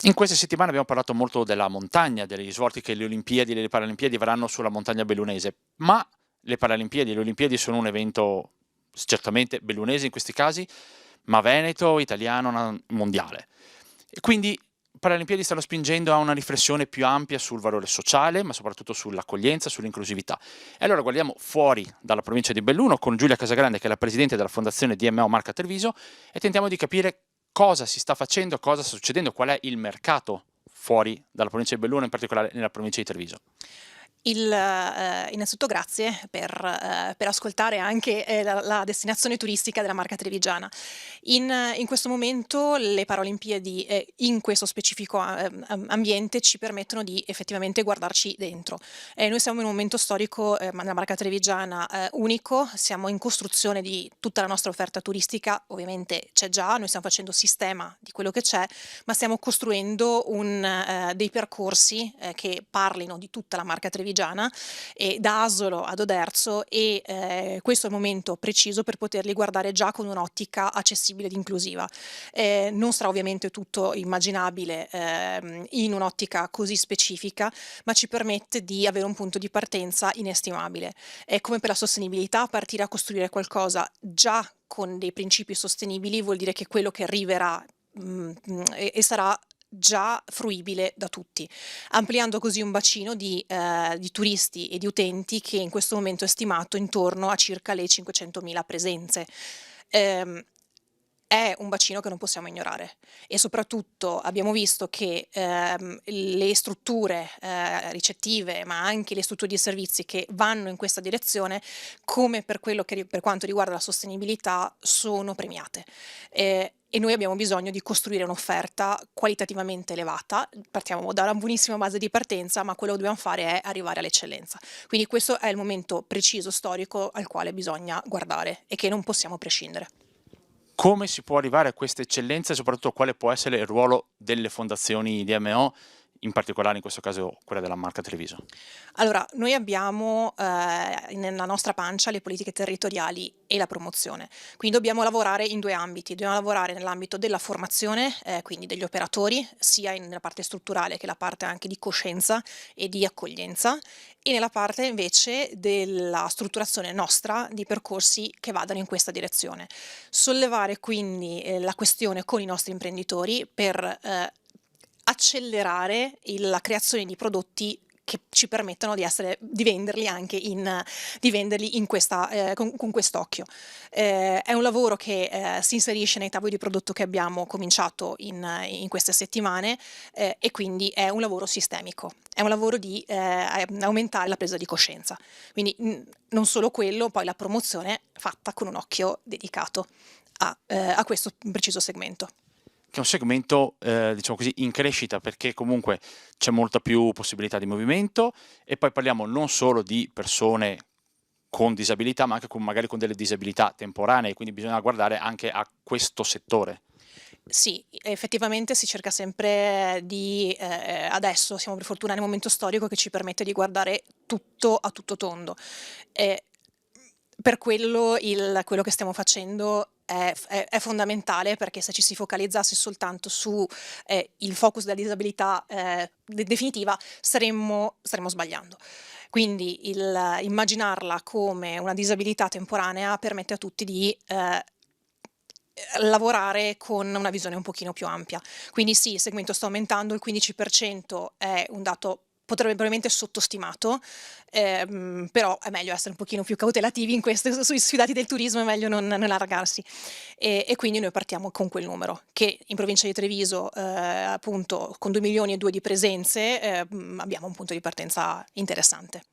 In queste settimane abbiamo parlato molto della montagna, degli svolti che le Olimpiadi e le Paralimpiadi avranno sulla montagna bellunese, ma le Paralimpiadi e le Olimpiadi sono un evento certamente bellunese in questi casi, ma veneto, italiano, mondiale. E quindi Paralimpiadi stanno spingendo a una riflessione più ampia sul valore sociale, ma soprattutto sull'accoglienza, sull'inclusività. E allora guardiamo fuori dalla provincia di Belluno con Giulia Casagrande, che è la presidente della fondazione DMO Marca Treviso, e tentiamo di capire cosa si sta facendo, cosa sta succedendo, qual è il mercato fuori dalla provincia di Belluno, in particolare nella provincia di Treviso. Innanzitutto grazie per ascoltare anche, la destinazione turistica della Marca Trevigiana. In questo momento le Paralimpiadi, in questo specifico ambiente ci permettono di effettivamente guardarci dentro. Noi siamo in un momento storico, nella Marca Trevigiana, unico, siamo in costruzione di tutta la nostra offerta turistica, ovviamente c'è già, noi stiamo facendo sistema di quello che c'è, ma stiamo costruendo dei percorsi, che parlino di tutta la Marca Trevigiana, da Asolo ad Oderzo questo è il momento preciso per poterli guardare già con un'ottica accessibile ed inclusiva. Non sarà ovviamente tutto immaginabile, in un'ottica così specifica, ma ci permette di avere un punto di partenza inestimabile. È come per la sostenibilità, partire a costruire qualcosa già con dei principi sostenibili vuol dire che quello che arriverà, sarà già fruibile da tutti, ampliando così un bacino di turisti e di utenti che in questo momento è stimato intorno a circa le 500.000 presenze. Ehm, è un bacino che non possiamo ignorare e soprattutto abbiamo visto che, le strutture, ricettive, ma anche le strutture di servizi che vanno in questa direzione, come per quello che per quanto riguarda la sostenibilità, sono premiate. E noi abbiamo bisogno di costruire un'offerta qualitativamente elevata. Partiamo da una buonissima base di partenza, ma quello che dobbiamo fare è arrivare all'eccellenza. Quindi questo è il momento preciso storico al quale bisogna guardare e che non possiamo prescindere. Come si può arrivare a questa eccellenza e soprattutto quale può essere il ruolo delle fondazioni DMO, in particolare in questo caso quella della Marca Treviso? Allora, noi abbiamo, nella nostra pancia le politiche territoriali e la promozione, quindi dobbiamo lavorare in 2 ambiti. Dobbiamo lavorare nell'ambito della formazione, quindi degli operatori, sia nella parte strutturale che la parte anche di coscienza e di accoglienza, e nella parte invece della strutturazione nostra di percorsi che vadano in questa direzione. Sollevare quindi, la questione con i nostri imprenditori per, accelerare la creazione di prodotti che ci permettano di venderli anche di venderli in questa, con quest'occhio. È un lavoro che si inserisce nei tavoli di prodotto che abbiamo cominciato in queste settimane, e quindi è un lavoro sistemico, è un lavoro di aumentare la presa di coscienza. Quindi non solo quello, poi la promozione fatta con un occhio dedicato a questo preciso segmento. Che è un segmento, diciamo così, in crescita, perché comunque c'è molta più possibilità di movimento e poi parliamo non solo di persone con disabilità, ma anche magari con delle disabilità temporanee, quindi bisogna guardare anche a questo settore. Sì, effettivamente si cerca sempre adesso siamo per fortuna nel momento storico che ci permette di guardare tutto a tutto tondo. Ehm, per quello quello che stiamo facendo è fondamentale, perché se ci si focalizzasse soltanto su, il focus della disabilità, definitiva staremmo sbagliando. Quindi immaginarla come una disabilità temporanea permette a tutti di, lavorare con una visione un pochino più ampia. Quindi sì, il segmento sta aumentando, il 15% è un dato probabilmente sottostimato, però è meglio essere un pochino più cautelativi in questo sui dati del turismo è meglio non allargarsi. E quindi noi partiamo con quel numero, che in provincia di Treviso, appunto con 2.200.000 di presenze, abbiamo un punto di partenza interessante.